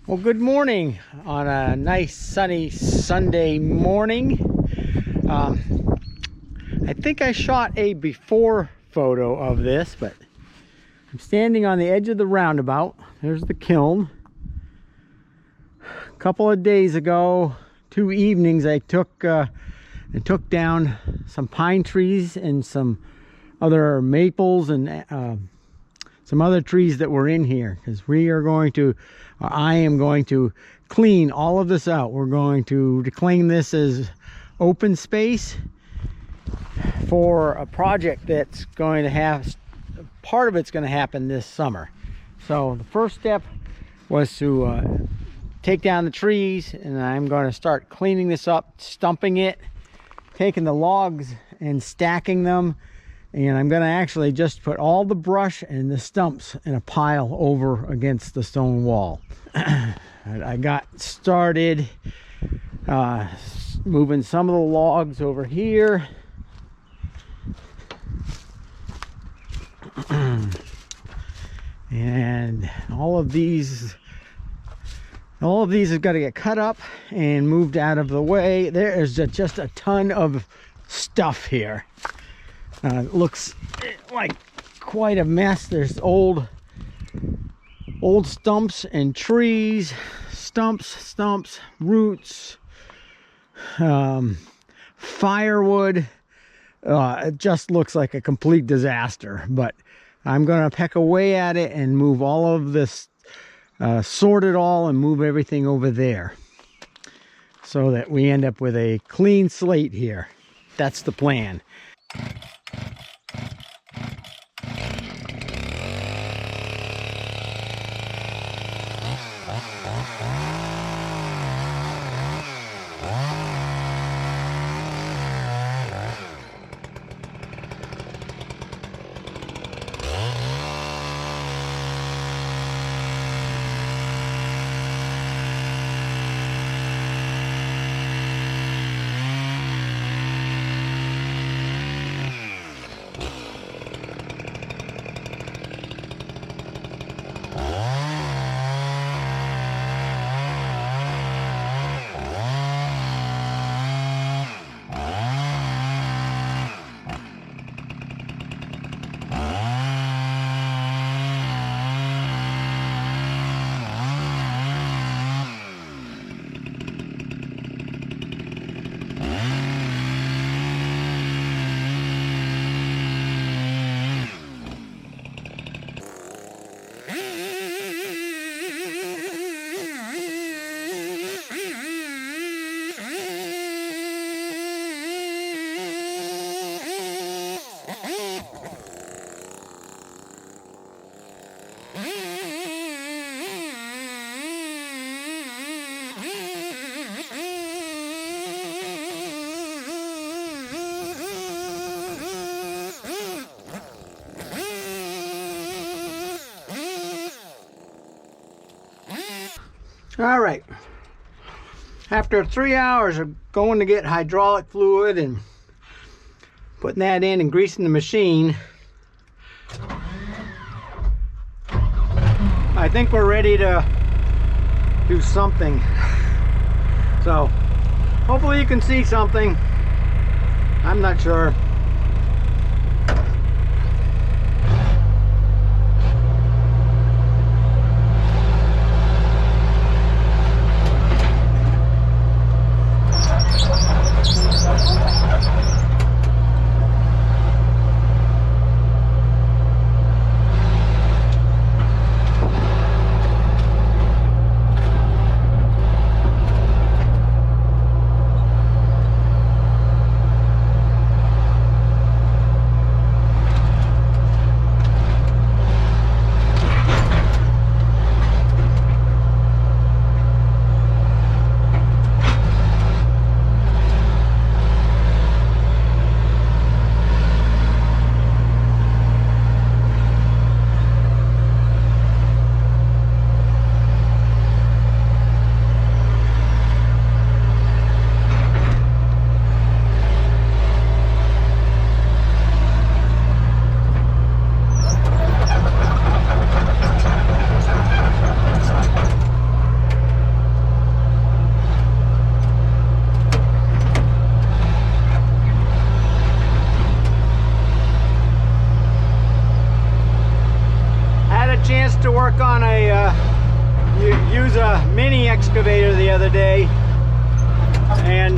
Well, good morning on a nice sunny Sunday morning. I think I shot a before photo of this, but I'm standing on the edge of the roundabout. There's the kiln. A couple of days ago, 2 evenings, I took down some pine trees and some other maples and some other trees that were in here, because I am going to clean all of this out. We're going to claim this as open space for a project that's going to have, part of it's going to happen this summer. So the first step was to take down the trees, and I'm going to start cleaning this up, stumping it, taking the logs and stacking them. And I'm going to actually just put all the brush and the stumps in a pile over against the stone wall. I got started moving some of the logs over here. And all of these have got to get cut up and moved out of the way. There is just a ton of stuff here. It looks like quite a mess. There's old stumps and trees, stumps, roots, firewood. It just looks like a complete disaster, but I'm going to peck away at it and move all of this, sort it all and move everything over there so that we end up with a clean slate here. That's the plan. All right, after 3 hours of going to get hydraulic fluid and putting that in and greasing the machine, I think we're ready to do something. So hopefully you can see something. I'm not sure. excavator the other day, and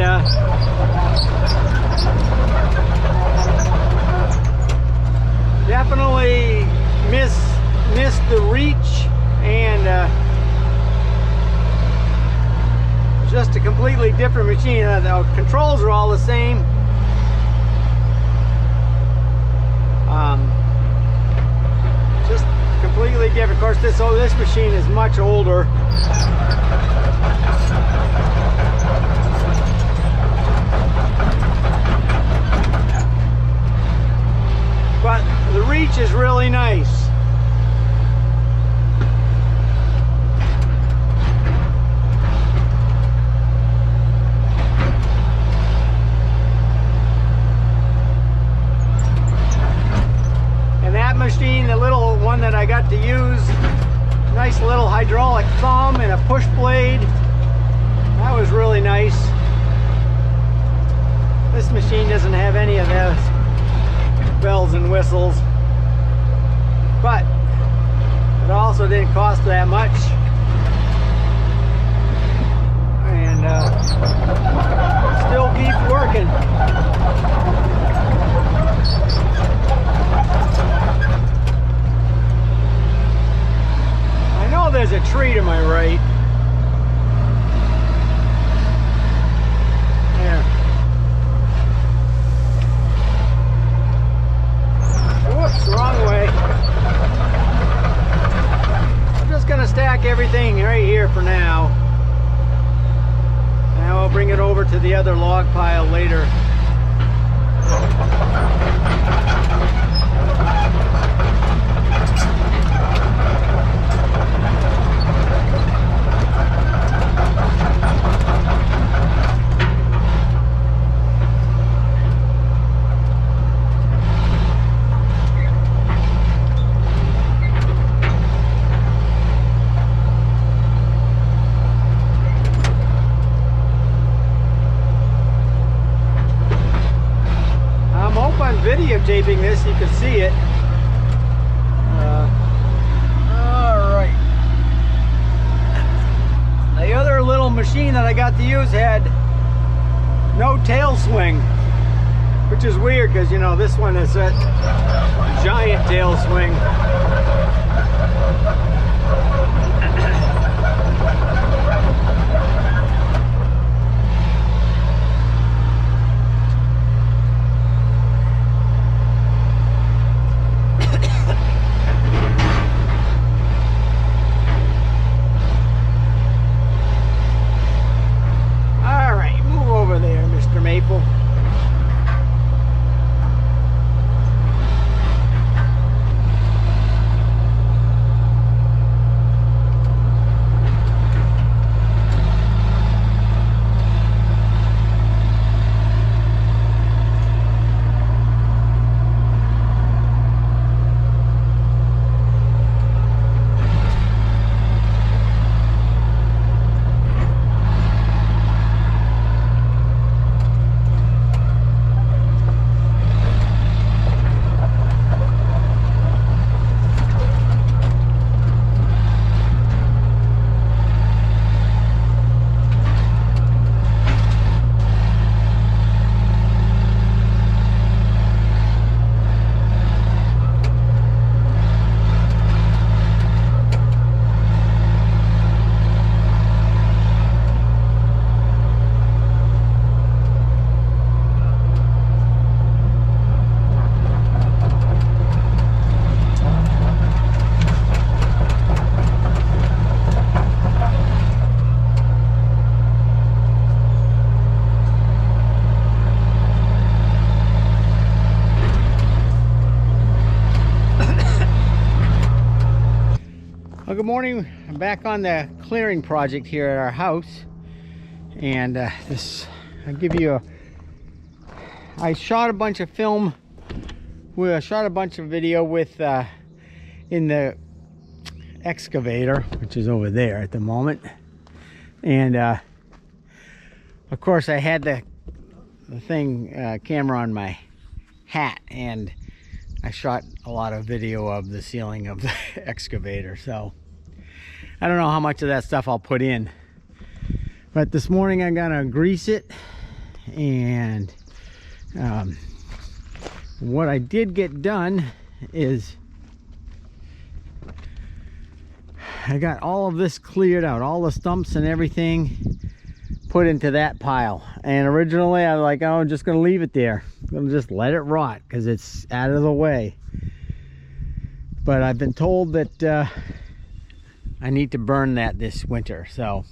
definitely missed the reach, and just a completely different machine. The controls are all the same. Just completely different. Of course, this machine is much older. But the reach is really nice. Machine, the little one that I got to use, nice little hydraulic thumb and a push blade. That was really nice. This machine doesn't have any of those bells and whistles, but it also didn't cost that much, and still keeps working. There's a tree to my right. There. Whoops, wrong way. I'm just gonna stack everything right here for now, and I'll bring it over to the other log pile later. Videotaping this, you can see it. Alright. The other little machine that I got to use had no tail swing, which is weird because, you know, this one is a giant tail swing. Well, good morning. I'm back on the clearing project here at our house, and I shot a bunch of film. I shot a bunch of video with in the excavator, which is over there at the moment, and of course I had the camera on my hat, and I shot a lot of video of the ceiling of the excavator. So I don't know how much of that stuff I'll put in, But this morning I'm gonna grease it, and what I did get done is I got all of this cleared out, all the stumps and everything put into that pile. And originally I was like, oh, I'm just gonna leave it there. I'm gonna just let it rot because it's out of the way. But I've been told that I need to burn that this winter. So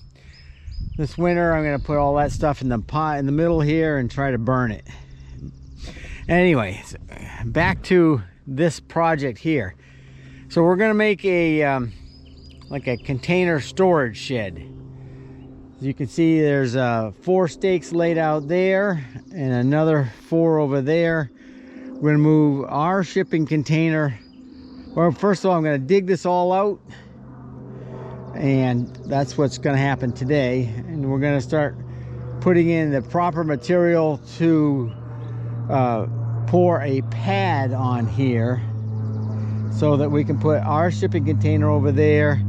this winter I'm gonna put all that stuff in the pot in the middle here and try to burn it. Anyway, back to this project here. So we're gonna make a like a container storage shed. As you can see, there's 4 stakes laid out there and another 4 over there. We're gonna move our shipping container. Well, first of all, I'm gonna dig this all out, and that's what's gonna happen today. And we're gonna start putting in the proper material to pour a pad on here so that we can put our shipping container over there,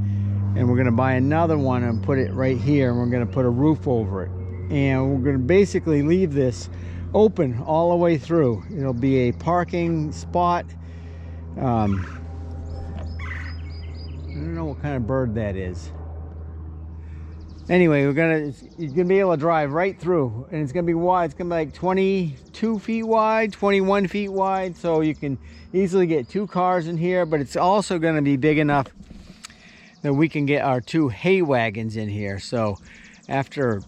and we're going to buy another one and put it right here, and we're going to put a roof over it, and we're going to basically leave this open all the way through. It'll be a parking spot. I don't know what kind of bird that is. Anyway, you're gonna be able to drive right through, and it's gonna be wide. It's gonna be like 22 feet wide, 21 feet wide, so you can easily get 2 cars in here. But it's also gonna be big enough that we can get our 2 hay wagons in here. So after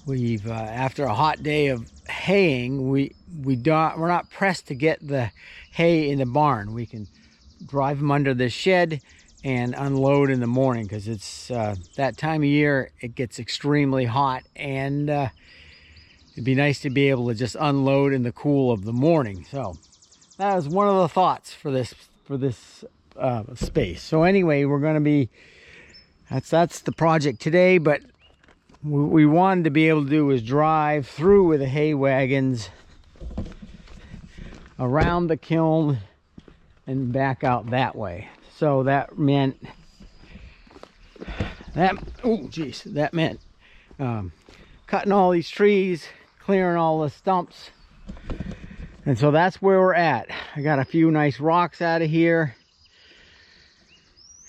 a hot day of haying, we're not pressed to get the hay in the barn. We can drive them under the shed and unload in the morning, because it's that time of year it gets extremely hot, and it'd be nice to be able to just unload in the cool of the morning. So that was one of the thoughts for this space. So anyway, we're going to be that's the project today. But what we wanted to be able to do is drive through with the hay wagons around the kiln and back out that way. So that meant cutting all these trees, clearing all the stumps. And so that's where we're at. I got a few nice rocks out of here,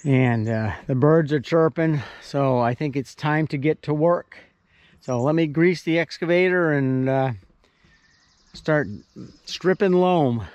and the birds are chirping, so I think it's time to get to work. So let me grease the excavator and start stripping loam.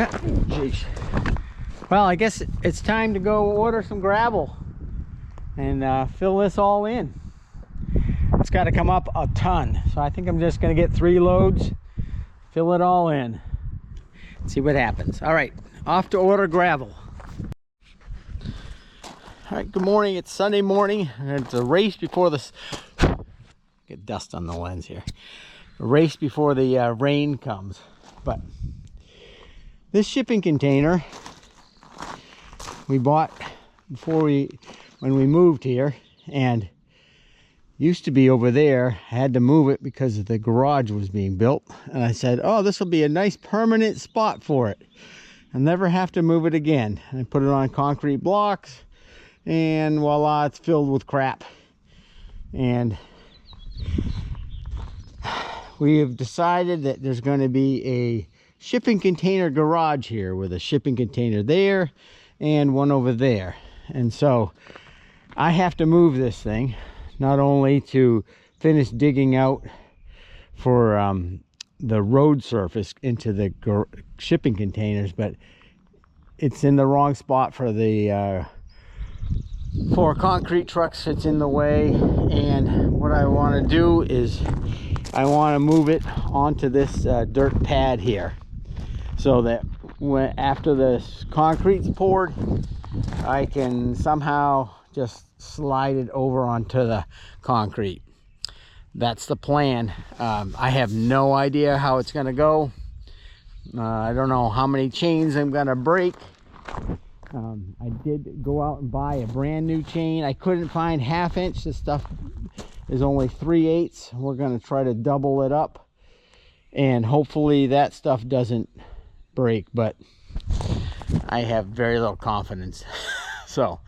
Jeez. Well, I guess it's time to go order some gravel and fill this all in. It's got to come up a ton, so I think I'm just going to get 3 loads, fill it all in, see what happens. All right, off to order gravel. All right, good morning. It's Sunday morning, and it's a race before the get dust on the lens here. A race before the rain comes. But this shipping container we bought when we moved here, and used to be over there. I had to move it because the garage was being built, and I said, oh, this will be a nice permanent spot for it. I'll never have to move it again. I put it on concrete blocks, and voila, it's filled with crap. And we have decided that there's going to be a shipping container garage here with a shipping container there and one over there. And so I have to move this thing, not only to finish digging out for the road surface into the shipping containers, but it's in the wrong spot for the for concrete trucks. It's in the way, and what I want to do is I want to move it onto this dirt pad here, so that after the concrete's poured, I can somehow just slide it over onto the concrete. That's the plan. I have no idea how it's going to go. I don't know how many chains I'm going to break. I did go out and buy a brand new chain. I couldn't find 1/2 inch. This stuff is only 3/8. We're going to try to double it up, and hopefully that stuff doesn't break, but I have very little confidence. So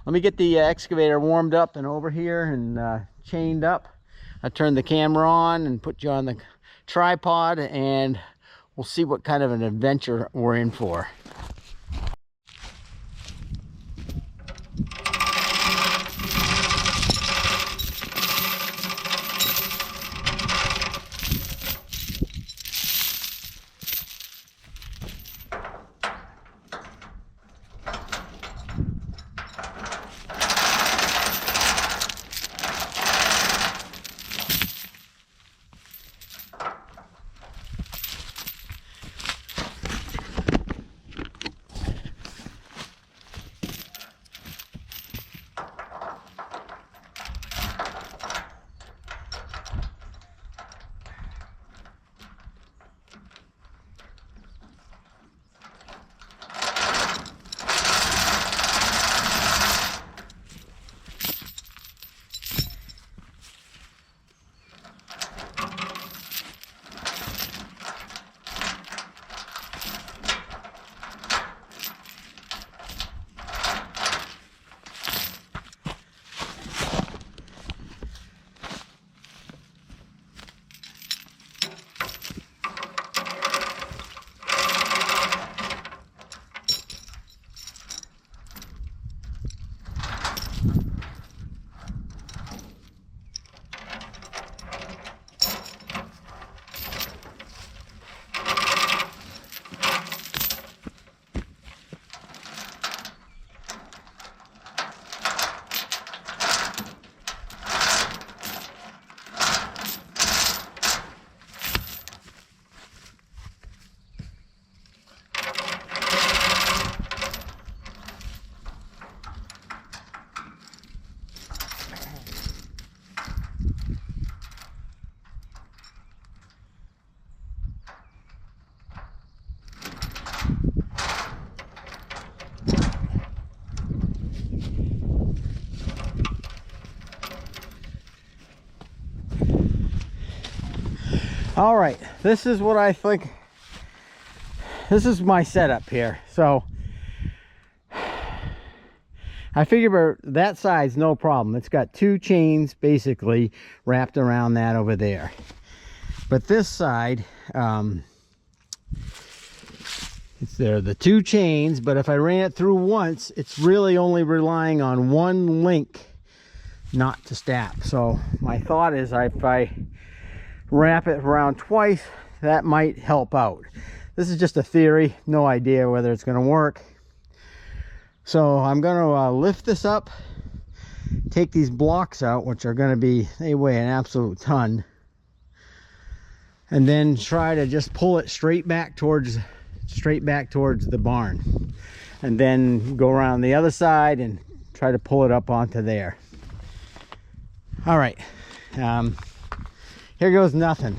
let me get the excavator warmed up and over here and chained up. I turn the camera on and put you on the tripod, and we'll see what kind of an adventure we're in for. All right, this is what I think. This is my setup here. So I figure that side's no problem. It's got 2 chains basically wrapped around that over there. But this side, it's there, the 2 chains, but if I ran it through once, it's really only relying on 1 link not to snap. So my thought is if I wrap it around twice, that might help out. This is just a theory, no idea whether it's going to work. So I'm going to lift this up, take these blocks out, which are going to be, they weigh an absolute ton, and then try to just pull it straight back towards the barn, and then go around the other side and try to pull it up onto there. All right, here goes nothing.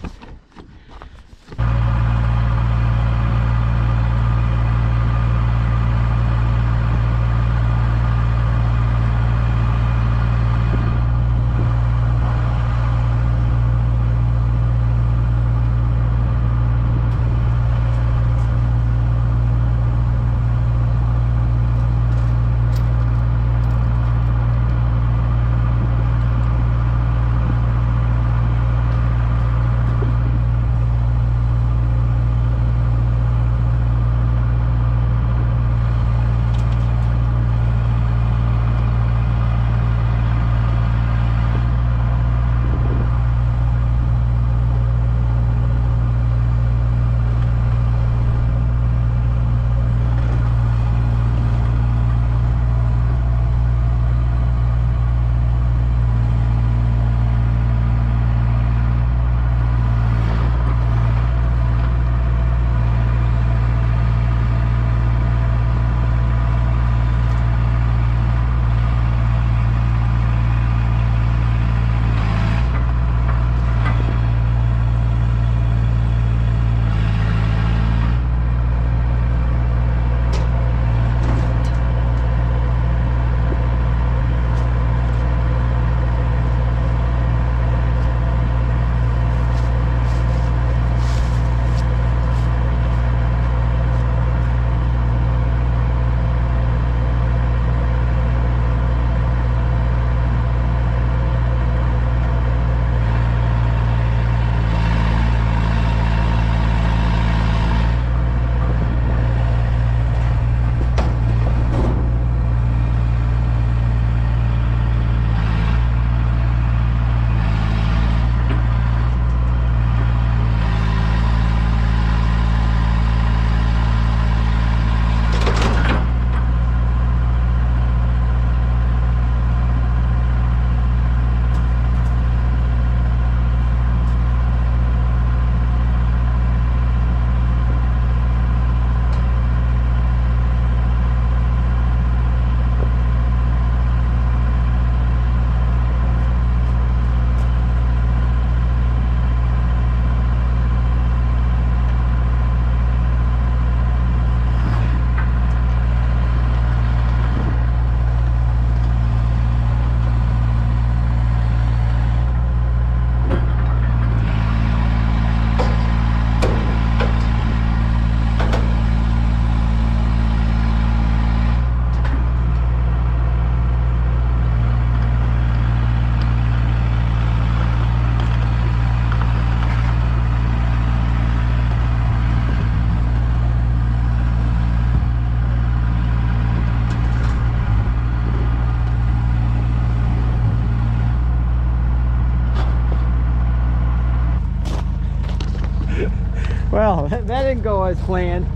Well, that didn't go as planned.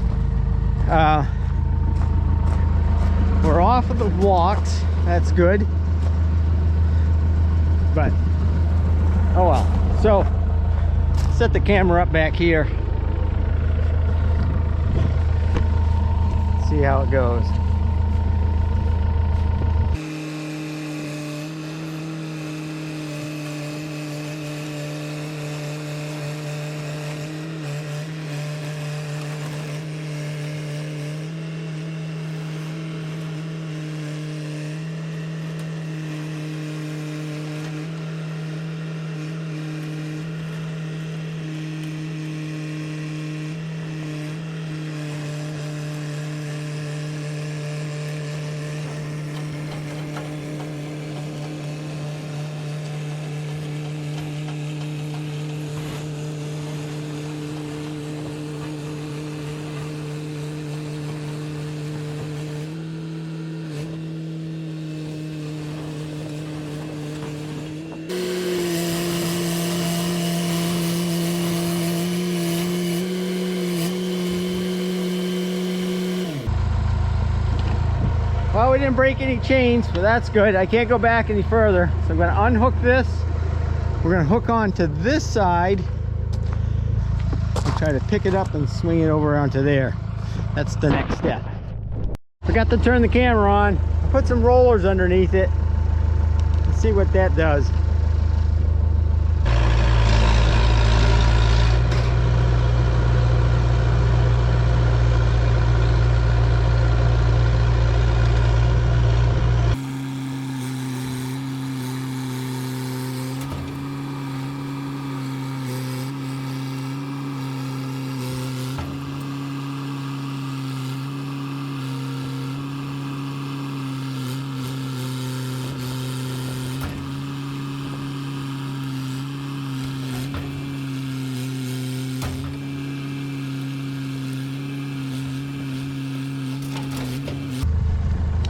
We're off of the blocks. That's good. But, oh well. So, set the camera up back here. See how it goes. Well, we didn't break any chains, but that's good. I can't go back any further. So I'm going to unhook this. We're going to hook on to this side and try to pick it up and swing it over onto there. That's the next step. Forgot to turn the camera on. I put some rollers underneath it. Let's see what that does.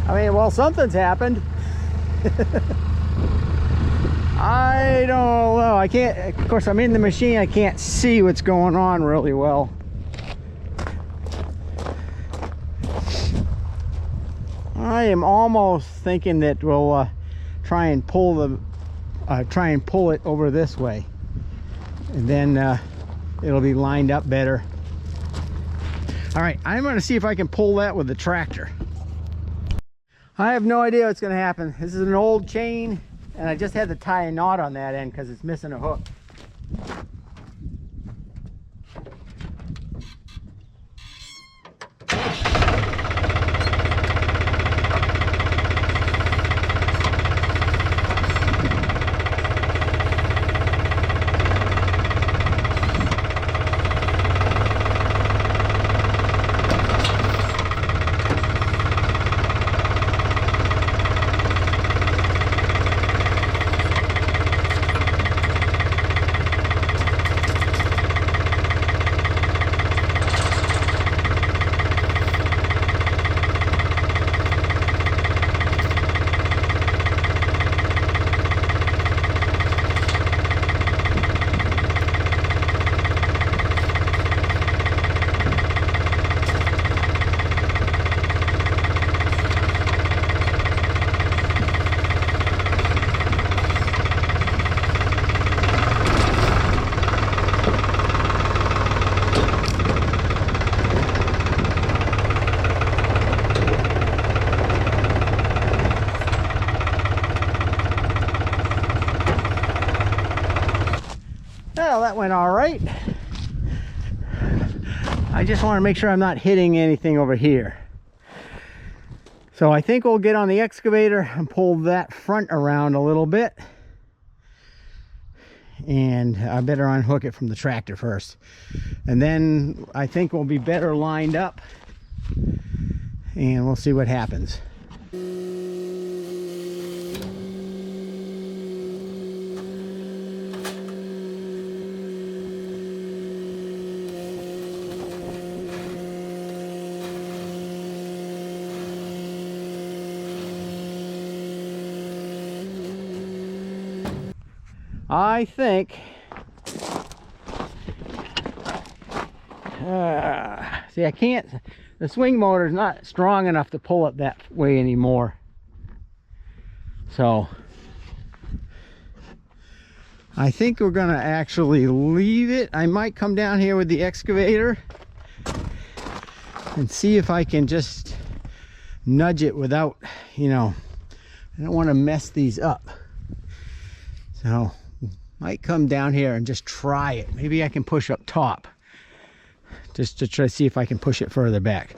I mean, well, something's happened. I don't know. I can't, of course, I'm in the machine. I can't see what's going on really well. I am almost thinking that we'll try and pull it over this way, and then it'll be lined up better. All right, I'm going to see if I can pull that with the tractor. I have no idea what's going to happen. This is an old chain, and I just had to tie a knot on that end because it's missing a hook. Well, that went all right. I just want to make sure I'm not hitting anything over here. So I think we'll get on the excavator and pull that front around a little bit. And I better unhook it from the tractor first. And then I think we'll be better lined up. And we'll see what happens. I think see, I can't, the swing motor is not strong enough to pull it that way anymore, so I think we're gonna actually leave it. I might come down here with the excavator and see if I can just nudge it without, you know, I don't want to mess these up, so might come down here and just try it. Maybe I can push up top just to try to see if I can push it further back.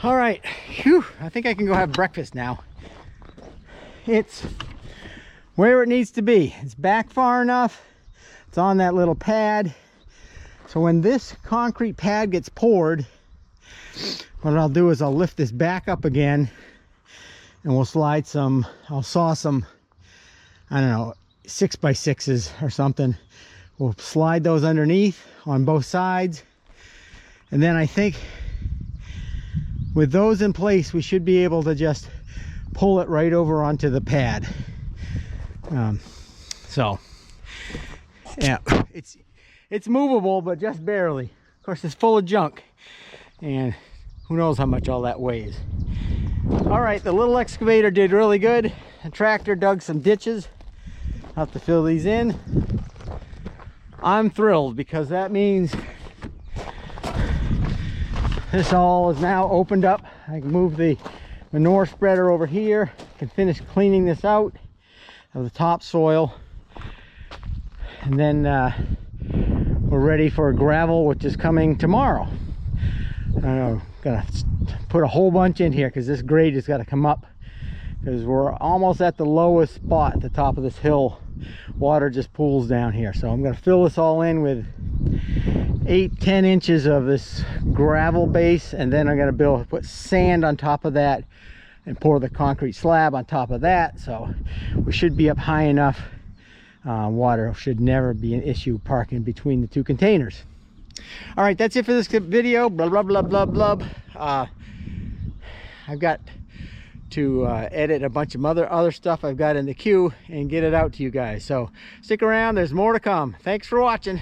All right, whew, I think I can go have breakfast now. It's where it needs to be. It's back far enough. It's on that little pad. So when this concrete pad gets poured, what I'll do is I'll lift this back up again and we'll slide some, I'll saw some, I don't know, 6x6s or something. We'll slide those underneath on both sides. And then I think with those in place, we should be able to just pull it right over onto the pad. So yeah, it's movable, but just barely. Of course, it's full of junk, and who knows how much all that weighs. All right, the little excavator did really good. The tractor dug some ditches. I'll have to fill these in. I'm thrilled because that means this all is now opened up. I can move the manure spreader over here. I can finish cleaning this out of the topsoil. And then we're ready for gravel, which is coming tomorrow. I'm gonna put a whole bunch in here because this grade has got to come up, because we're almost at the lowest spot at the top of this hill. Water just pools down here, so I'm going to fill this all in with 8-10 inches of this gravel base, and then I'm going to put sand on top of that and pour the concrete slab on top of that. So we should be up high enough. Water should never be an issue parking between the two containers. All right, that's it for this video. Blah blah blah blah blah. I've got to edit a bunch of other stuff I've got in the queue and get it out to you guys. So stick around, there's more to come. Thanks for watching.